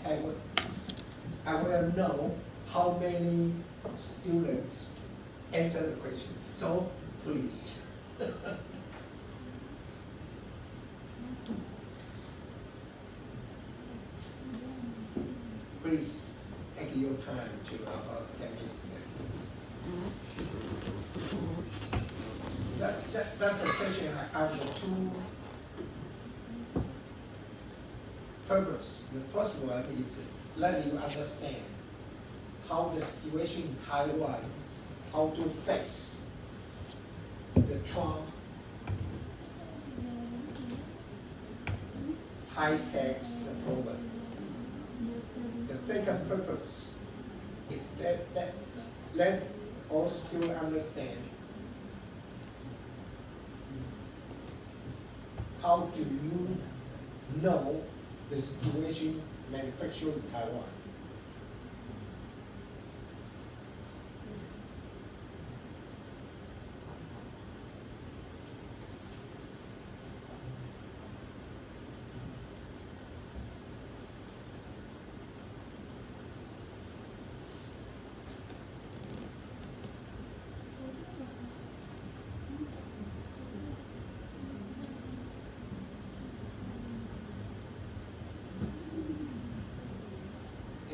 I will know how many students answer the question. So please. Please take your time to about 10 minutes. That's a session I have two purpose. The first one is let you understand how the situation in Taiwan, how to face the Trump high tax problem. The second purpose is let all students understand how do you know the situation manufactured in Taiwan.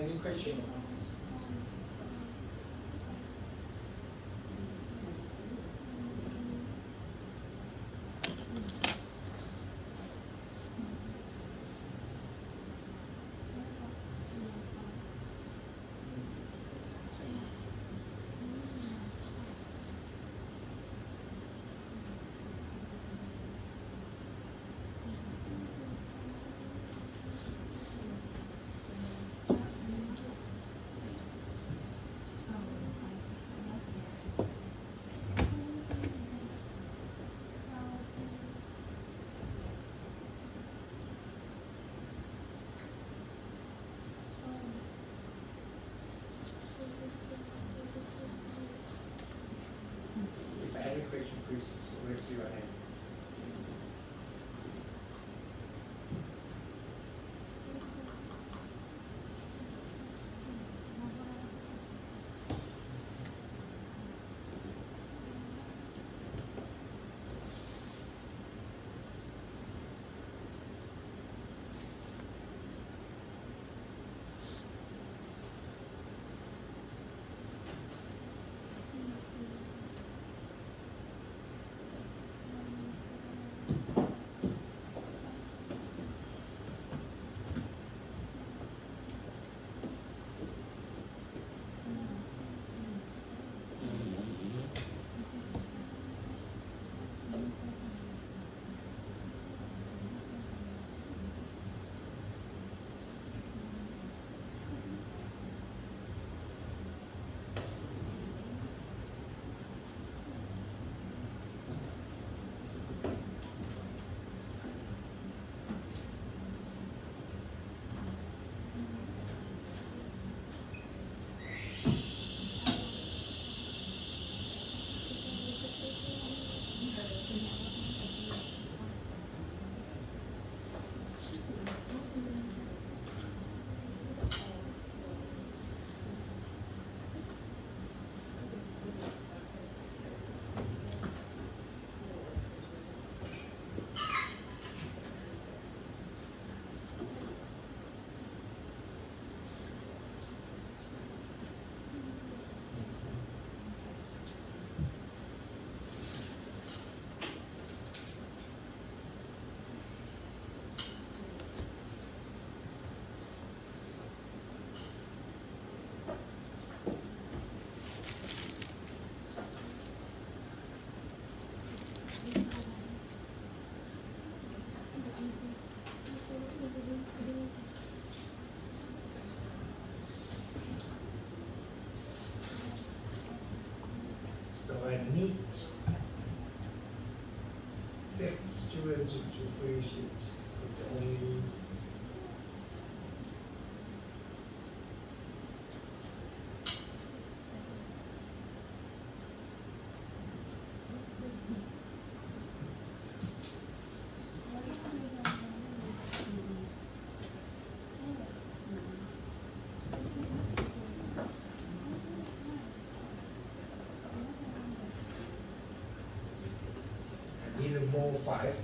Any question? If any question, please raise your hand. So I need 6 students to finish it. It's only more 5.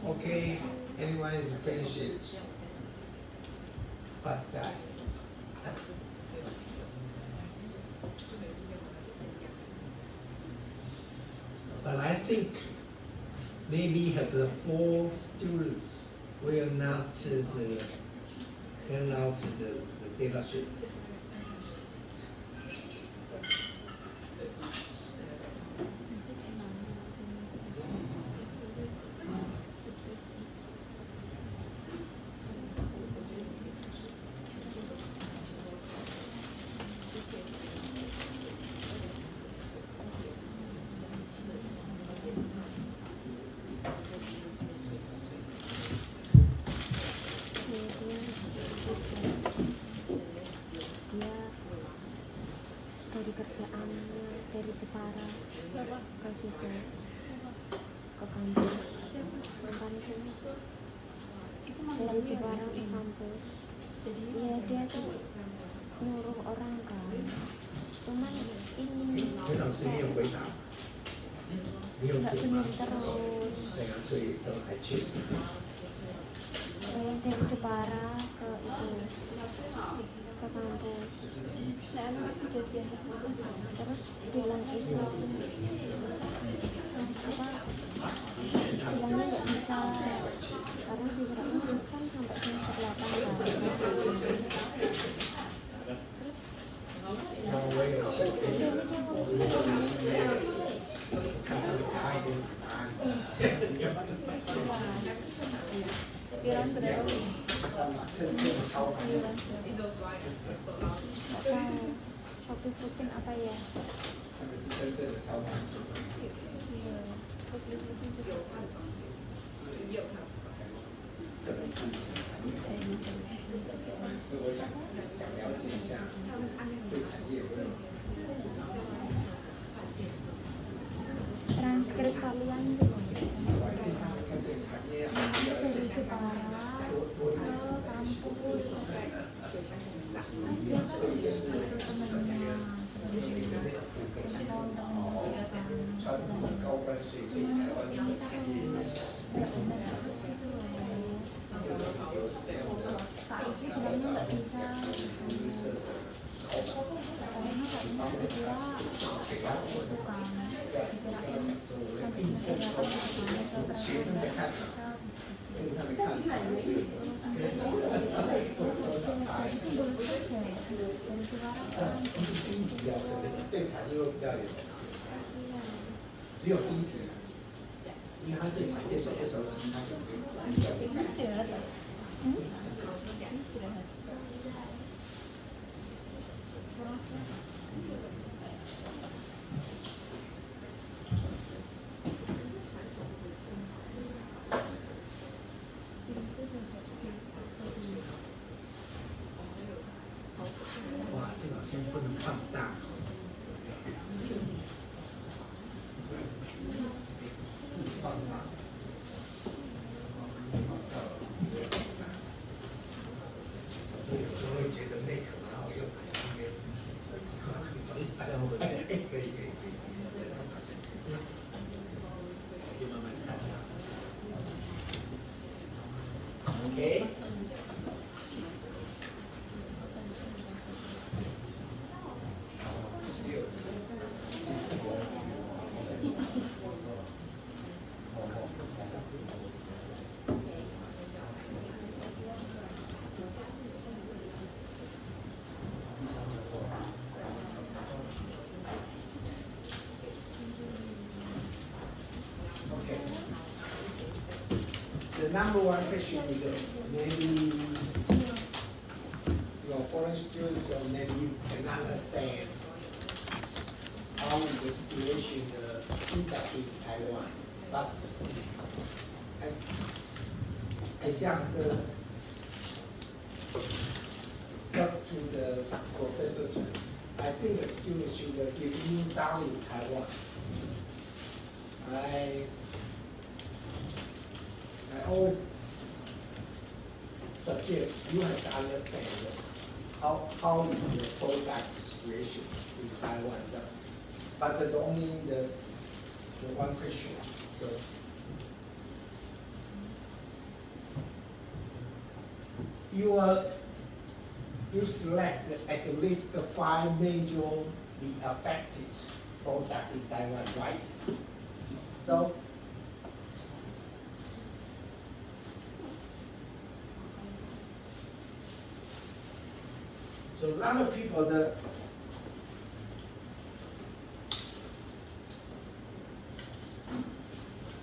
Okay, anyone is finish it. But I think maybe have the 4 students will not turn out the data sheet. Dari kerjaannya dari Jepara ke situ ke kampus dari Jepara ke kampus. Jadi ya dia tuh nyuruh orang kan, cuman ini nggak benar terus. Saya dari Jepara ke itu ke kampus. Terus bilang itu apa, bilangnya nggak bisa karena digeraknya kan sampai jam 8 pikiran berapa Shopee Foodin apa ya? Transkrip kalian dari Jepara ke kampus. Dia kan itu temennya Kak Rizky bilangnya nggak bisa karena kayaknya dikira itu kan dikirain sampai semester 8 bisa 跟他的看法多少差异。其实第一题可能对产业会比较有，只有第一题，因为他对产业熟不熟悉，他就会比较有感觉。哇，这个好像不能放大。字放大。所以有时候会觉得那可蛮好用的，因为可以。就慢慢看。OK。The number one question is maybe your foreign students or maybe you can understand how the situation the industry in Taiwan. But I just talked to the professor. I think the students should, if you study in Taiwan, I always suggest you have to understand how is the product situation in Taiwan. But only the one question. So you select at least 5 major be affected product in Taiwan, right? So a lot of people, the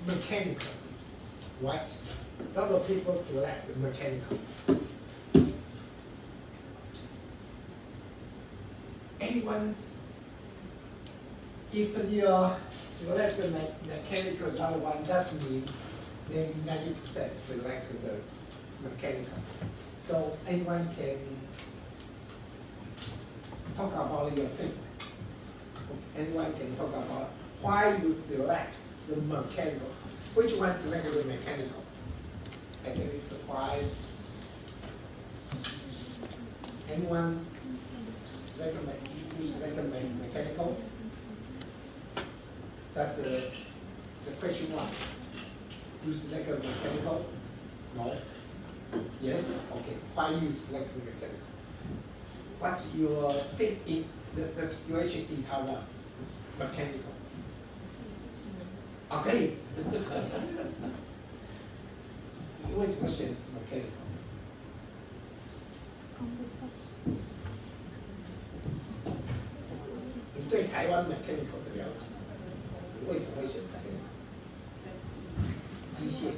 mechanical, right? A lot of people select the mechanical. Anyone, if you select the mechanical number one, that means maybe 90% select the mechanical. So anyone can talk about your thing. Anyone can talk about why you select the mechanical. Which one selected the mechanical? At least 5. Anyone select the mechanical? That's the question 1. You select a mechanical? No? Yes? Okay. Why you select the mechanical? What's your think in the situation in Taiwan? Mechanical. Okay. 你为什么选 mechanical？ 你对台湾 mechanical 的了解，你为什么会选 mechanical？ 机械。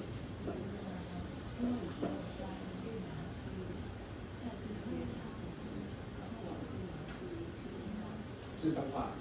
自动化。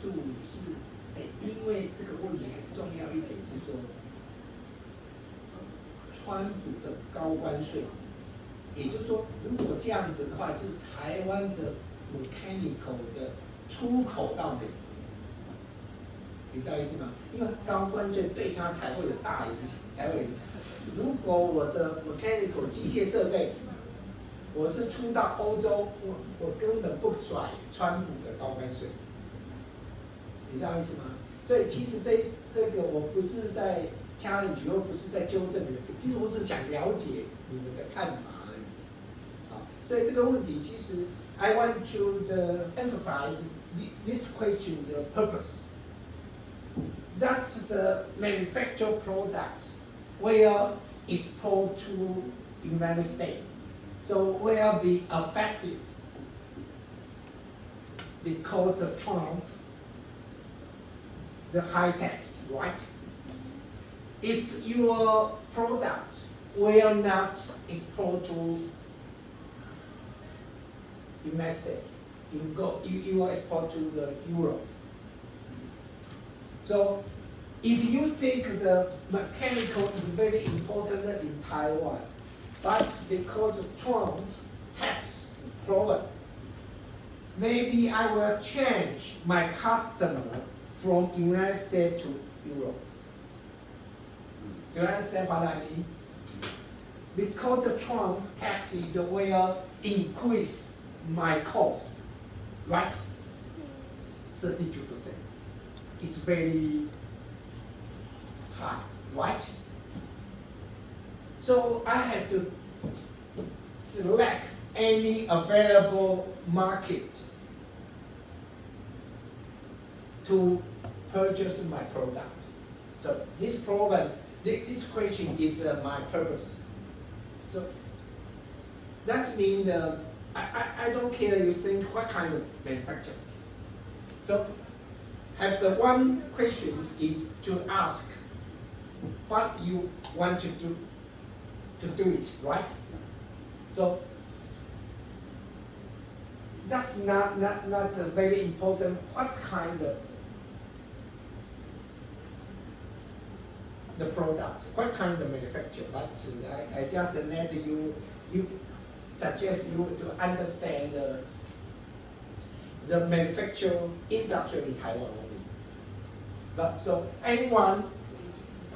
度你是，因为这个问题很重要一点是说，川普的高关税，也就是说，如果这样子的话，就是台湾的 mechanical 的出口到美国，你知道意思吗？因为高关税对它才会有大影响，才会有影响。如果我的 mechanical 机械设备，我是出到欧洲，我根本不甩川普的高关税，你知道意思吗？所以其实这个我不是在 challenge， 又不是在纠正你们，其实我是想了解你们的看法而已。好，所以这个问题其实 I want to emphasize this question the purpose. That's the manufactured product will export to United States. So will be affected because of Trump, the high tax, right? If your product will not export to United States, you will export to the Europe. So if you think the mechanical is very important in Taiwan, but because of Trump tax problem, maybe I will change my customer from United States to Europe. Do you understand what I mean? Because of Trump tax, it will increase my cost, right? 32%. It's very high, right? So I have to select any available market to purchase my product. So this problem, this question is my purpose. So that means I don't care you think what kind of manufacturer. So have the one question is to ask what you want to do it, right? So that's not very important what kind of the product, what kind of manufacturer, but I just let you suggest you to understand the manufacturing industry in Taiwan only. But so anyone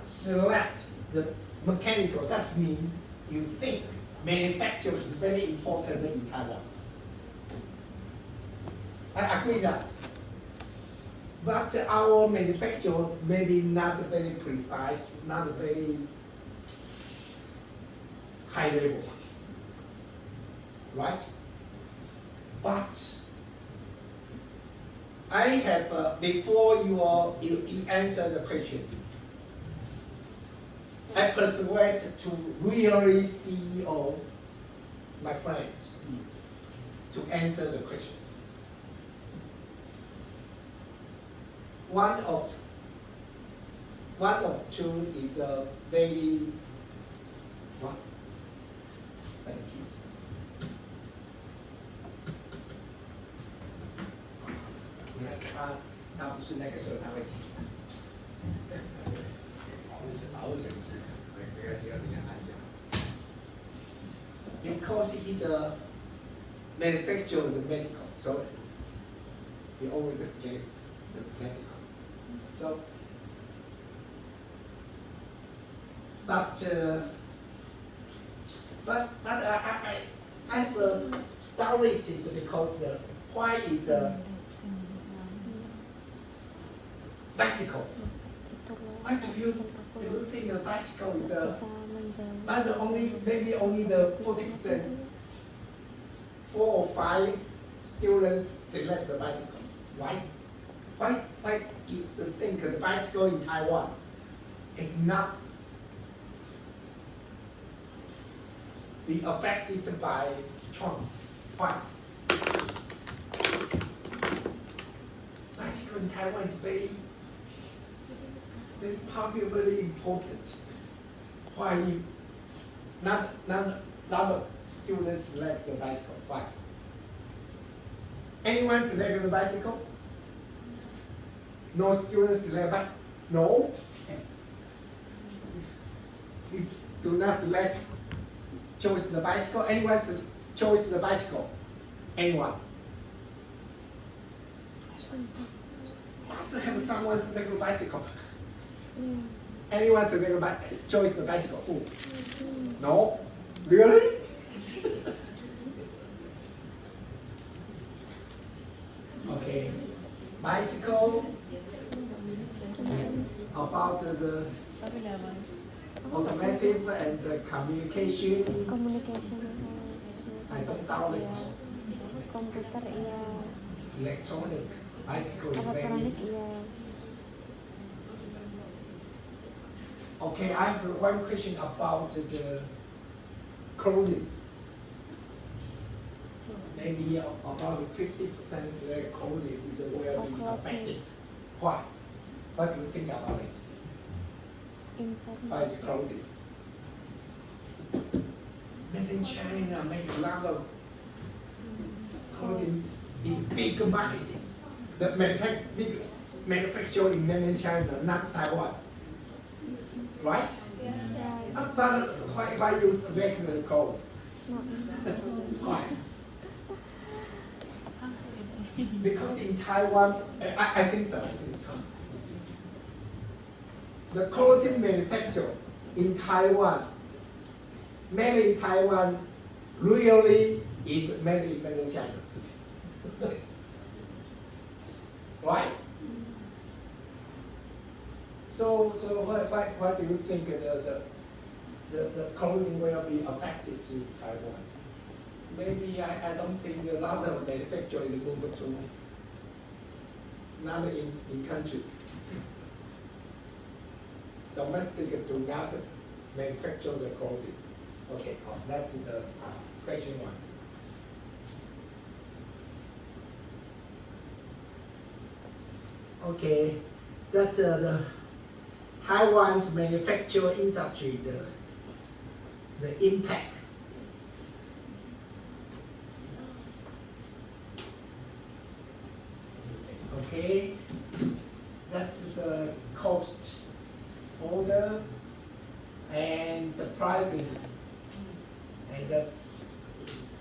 select the mechanical, that means you think manufacturing is very important in Taiwan. I agree that. But our manufacturer maybe not very precise, not very high level, right? But I have, before you answer the question, I persuade to really CEO, my friends, to answer the question. One of two is a very what? Thank you. 你看他不是那个时候他会提，保护层次，没关系，要你按讲。Because he's a manufacturer of the medical, so he always say the medical. So, but I have doubted because why is bicycle? Why do you think a bicycle is but maybe only the 40%, 4 or 5 students select the bicycle, right? Why you think the bicycle in Taiwan is not be affected by Trump? Why? Bicycle in Taiwan is very popular, very important. Why not of students select the bicycle? Why? Anyone select the bicycle? No students select, but no. You do not select, choose the bicycle. Anyone choose the bicycle? Anyone? Must have someone select the bicycle. Anyone choose the bicycle? Who? No? Really? Okay. Bicycle. About the automotive and the communication. I don't doubt it. Komputer iya. Electronic. Bicycle is very. Elektronik iya. Okay, I have one question about the clothing. Maybe about 50% clothing will be affected. Why? What do you think about it? Why is clothing? Made in China, make a lot of clothing in big market. The big manufacturing made in China, not Taiwan. Right? But why you select the clothes? Why? Because in Taiwan, I think so. The clothing manufacturer in Taiwan, made in Taiwan, really is made in China. Right? So what do you think the clothing will be affected in Taiwan? Maybe I don't think a lot of manufacturers move to another in country. Domestic to not manufacture the clothing. Okay, that's the question one. Okay, that's the Taiwan's manufacturing industry, the impact. Okay, that's the cost order and the pricing and the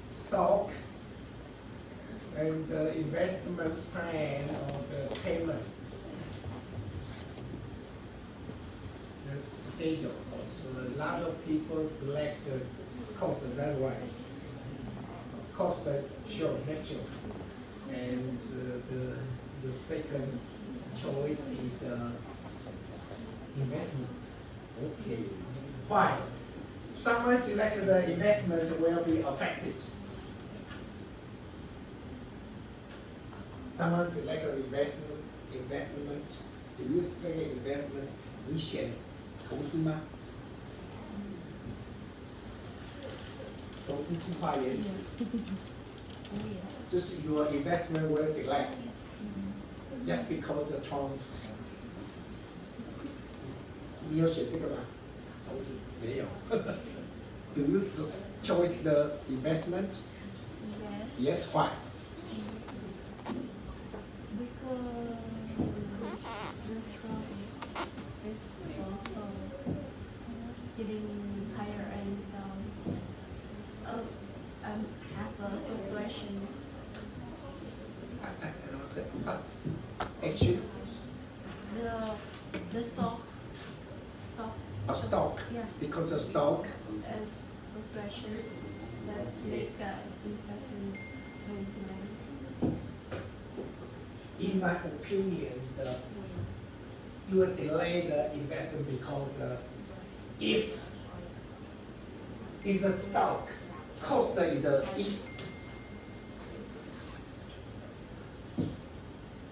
stock and the investment plan or the payment. The schedule. So a lot of people select the cost that way. Cost sure, make sure. And the second choice is investment. Okay. Why? Someone select the investment will be affected. Someone select the investment. Do you select investment? 你选投资吗？投资计划延迟，就是 your investment will delay just because of Trump。你有选这个吗？投资没有。Do you choose the investment? Yes. Why? Getting higher and I have a good question. What? Actually? The stock. A stock. Yeah. Because the stock. As progression, let's make investment going In my opinion, you will delay the investment because if the stock cost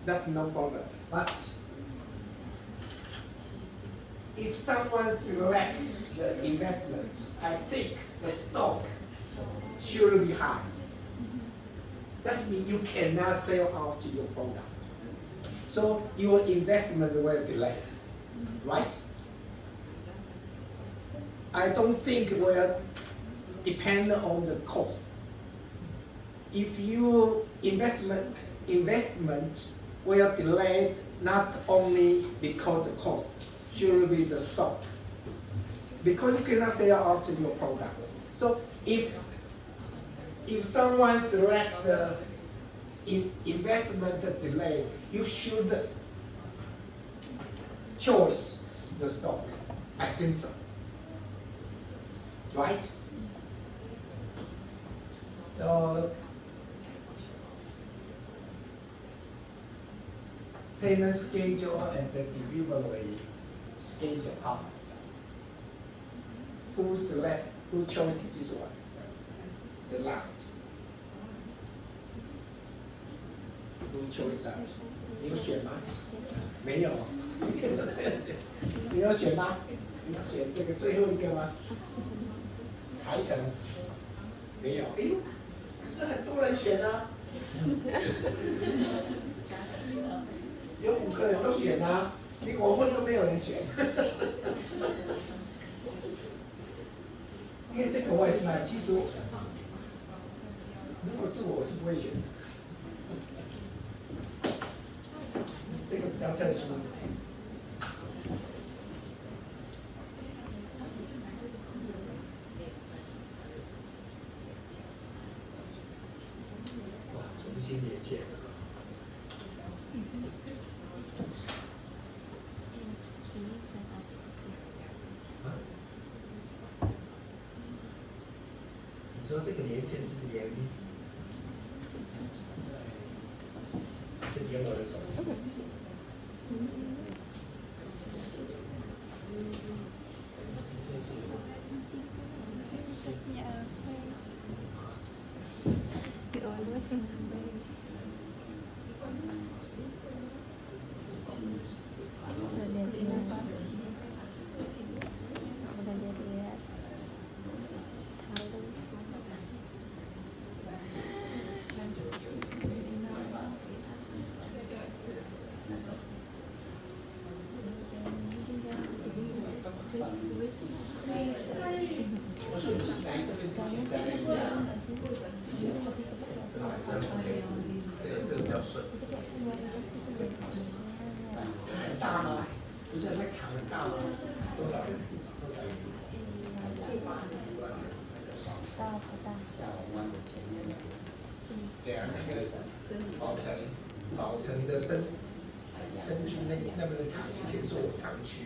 that's no problem. But if someone select the investment, I think the stock should be high. That means you cannot sell out your product. So your investment will delay, right? I don't think it will depend on the cost. If your investment will delay not only because of cost, should be the stock. Because you cannot sell out your product. So if someone select the investment delay, you should choose the stock. I think so. Right? So payment schedule and the delivery schedule up. Who chose this one? The last. Who chose that? 你有选吗？没有。你有选吗？你要选这个最后一个吗？排程没有。哎，可是很多人选啊。有5个人都选啊，连我问都没有人选。因为这个我也是买，其实如果是我是不会选的。这个比较特殊。哇，重新连线。你说这个连线是连我的手机？我说你是来这边之前在那一家机械厂，是吧？这个比较顺。很大吗？不是那厂很大吗？多少人？多少人？对啊，那个宝城的深珠那边的厂，以前是我常去。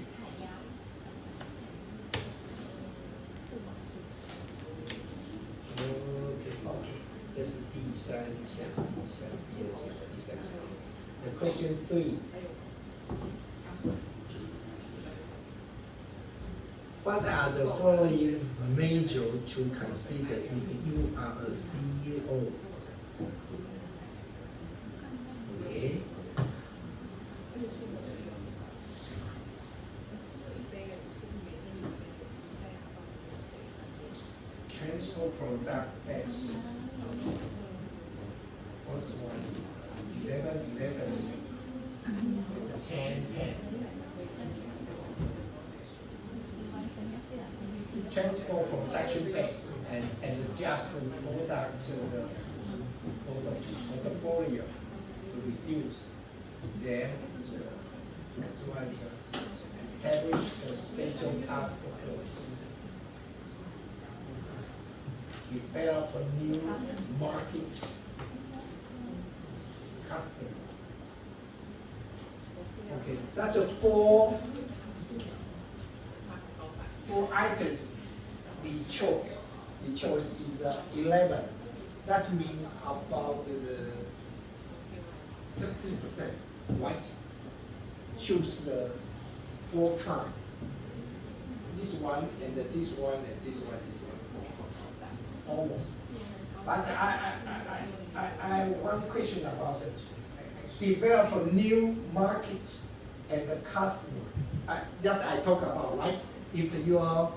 OK， 这是第三项，第二项，第三项。The question 3. What are the following major to consider if you are a CEO? Okay. Transfer product X. First one, 11, 10. Transfer production base and adjust the product to the portfolio to reduce. Then, that's why establish a special task force. Develop a new market customer. Okay, that's the four items we chose. We chose is 11. That means about 60%, right? Choose the 4 kinds. This one and this one and this one, this one. Almost. But I have one question about it. Develop a new market and the customer. I talk about, right? If your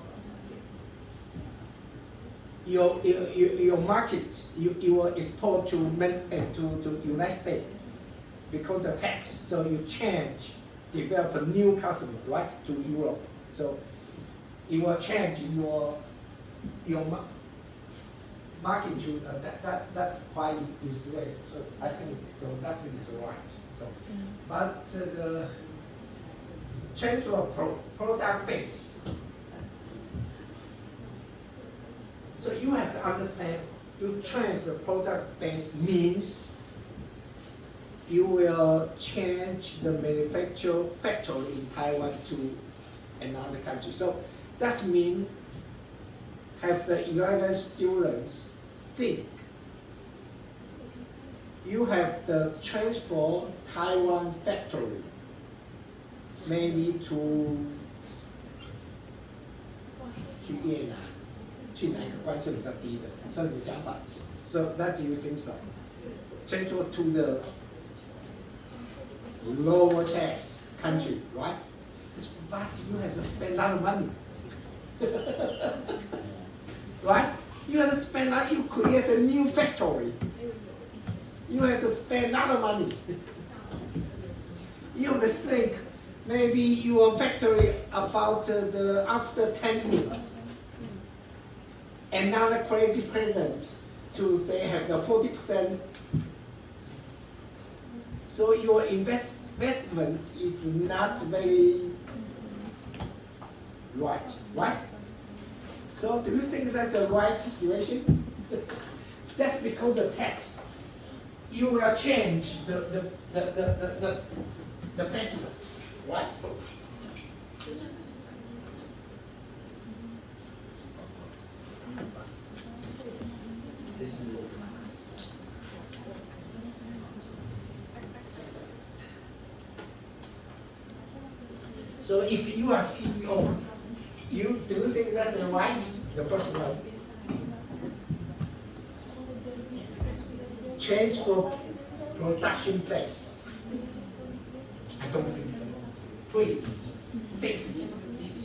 market you will export to United States because of tax, so you develop a new customer, right, to Europe. So you will change your magnitude, that's why you say. So I think so that is right. So, but the transfer of product base. So you have to understand, you transfer product base means you will change the manufacture factory in Taiwan to another country. So that means have the 11 students think you have the transfer Taiwan factory maybe to 越南，去哪一个关税比较低的？所以你的想法 ，so that's you think so? Transfer to the lower tax country, right? But you have to spend a lot of money, right? You have to spend a lot. You create a new factory. You have to spend a lot of money. You have to think maybe your factory about after 10 years. Another crazy president to say have the 40%. So your investment is not very right? So do you think that's a right situation? Just because the tax, you will change the basement, right? So if you are CEO, do you think that's right? The first one. Change for production base. I don't think so. Please think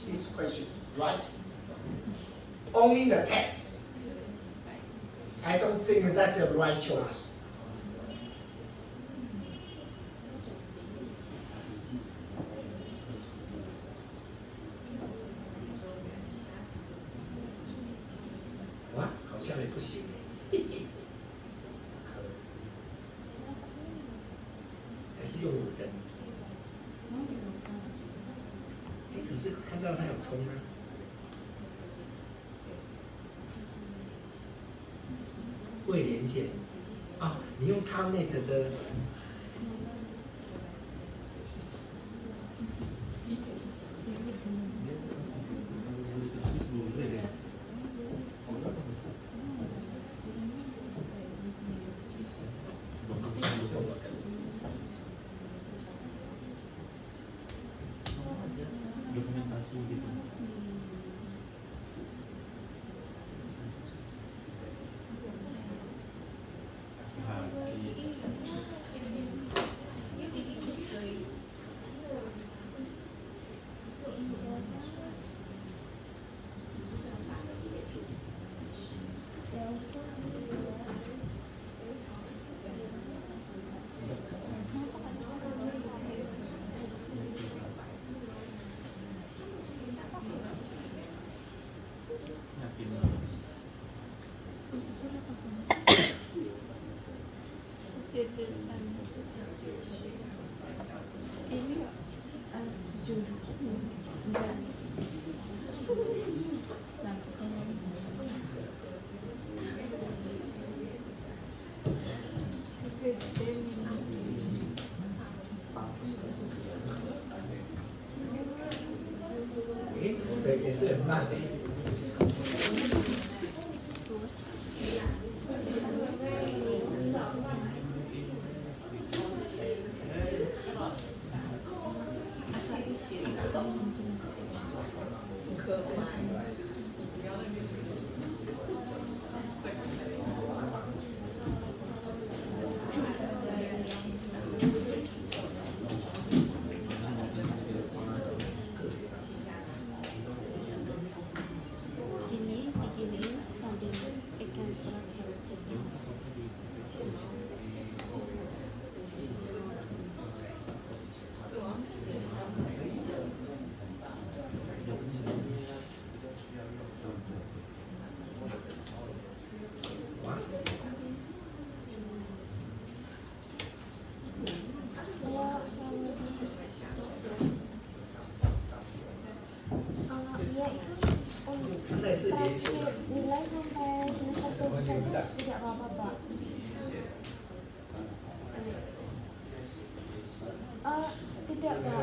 this question, right? Only the tax. I don't think that's the right choice. What? 好像也不行。还是用我的。可是看到它有通啊。未连线啊，你用它内的。对，也是很慢的。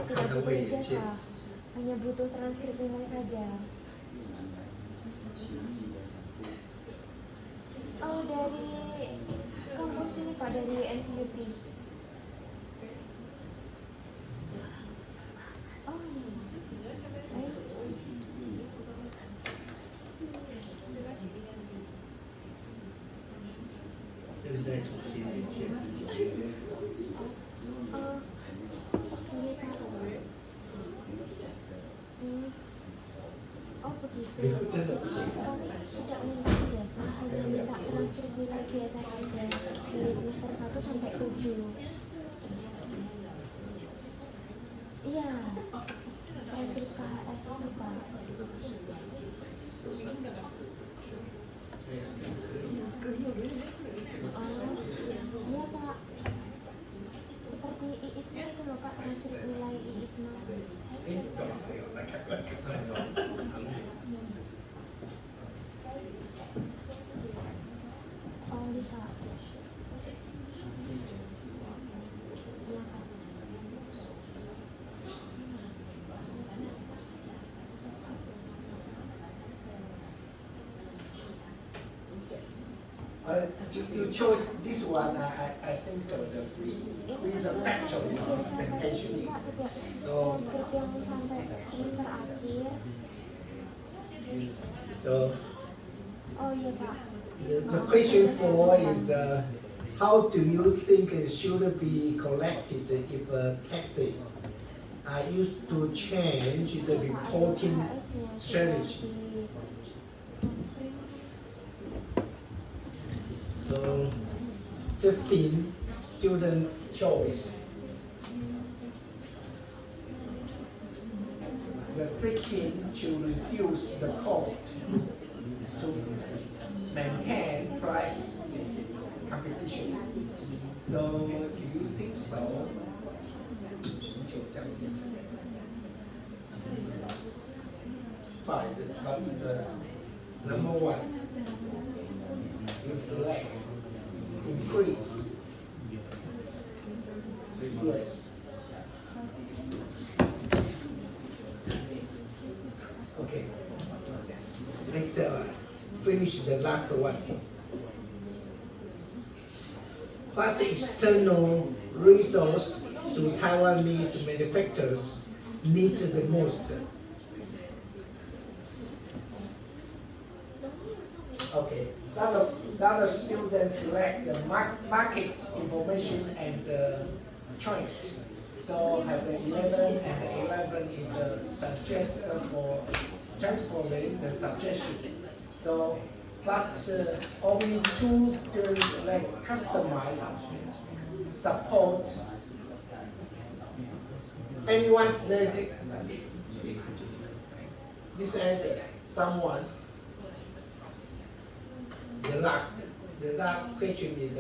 tidak butuh ijazah, hanya butuh transkrip nilai saja. Oh, dari kampus ini Pak, dari NCUP. Oh, baik. 这是在重新连线。 Oh, iya Pak. Oh begitu. 真的不行。 Kami tidak minta ijazah, hanya minta transkrip nilai biasa saja dari semester 1 sampai 7. Iya, transkrip KHS itu Pak. Oh, iya Pak. Seperti IISMA itu loh Pak, transkrip nilai IISMA. Oh iya Pak. Iya Pak. You chose this one, I think so, the free is a factual documentation. So, Transkrip yang sampai semester akhir. so Oh iya Pak. the question 4 is how do you think it should be collected if taxes are used to change the reporting strategy? So 15 student choice. The thinking to reduce the cost to maintain price competition. So do you think so? Fine, but the number one, you select increase, regress. Okay, let's finish the last one. What external resource do Taiwanese manufacturers need the most? Okay, now the students select the market information and trend. So have the 11 and the 11 in the suggest for transforming the suggestion. So, but only 2 students select customize support. Anyone select this answer? Someone? The last question is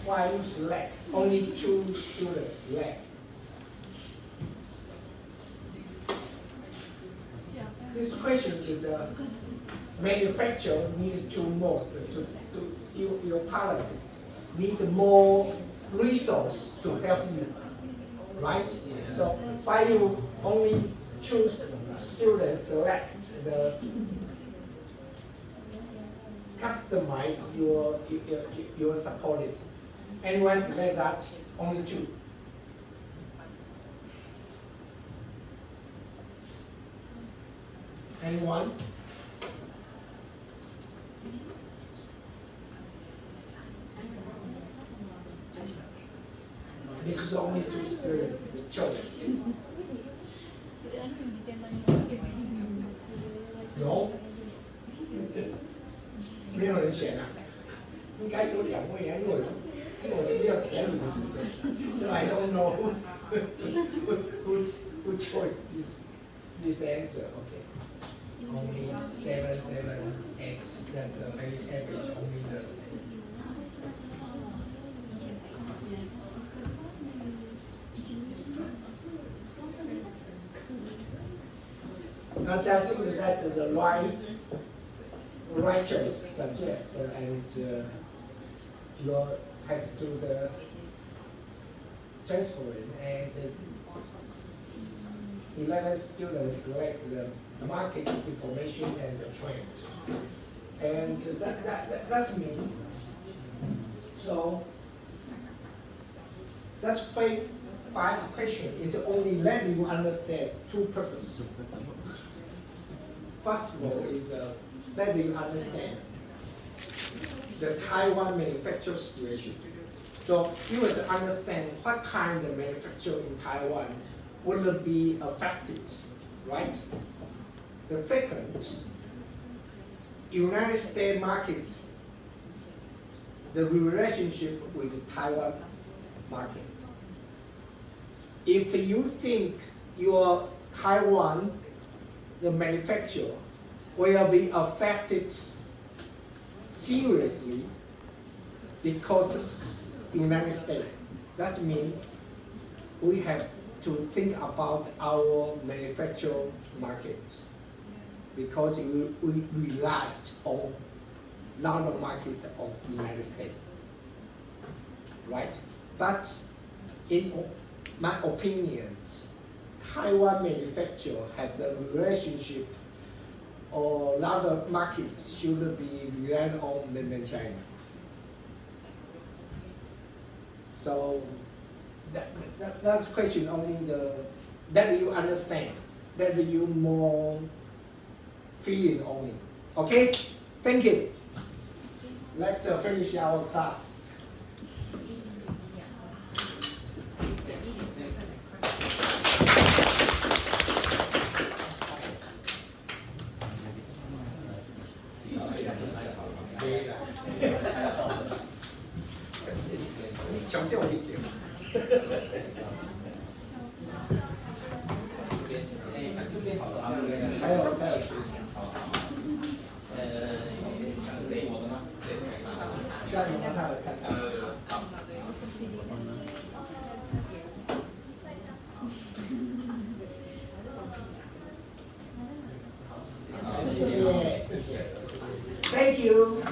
why you select only 2 students select? This question is manufacturer need to more to your pilot need more resource to help you, right? So why you only choose students select the customize your supported. Anyone select that? Only 2. Anyone? Because only 2 students chose. No， 没有人选啊，应该有2位啊，因为我是没有填你们是谁，所以 I don't know who chose this answer. Okay, only 7, 7, 8. That's a very average. Only the. But I think that's the right choice suggest and your have to do the transferring, and 11 students select the market information and the trend. And that's me. So that's five questions. It's only letting you understand two purposes. First of all is letting you understand the Taiwan manufacturing situation. So you have to understand what kind of manufacturing in Taiwan will be affected, right? The second, United States market, the relationship with Taiwan market. If you think your Taiwan, the manufacturer, will be affected seriously because United States, that means we have to think about our manufacturing market, because we rely on lot of market on United States, right? But in my opinion, Taiwan manufacturer have the relationship or lot of markets should be relied on mainland China. So that question only that you understand, that you more feeling only. Okay, thank you. Let's finish our class. Thank you.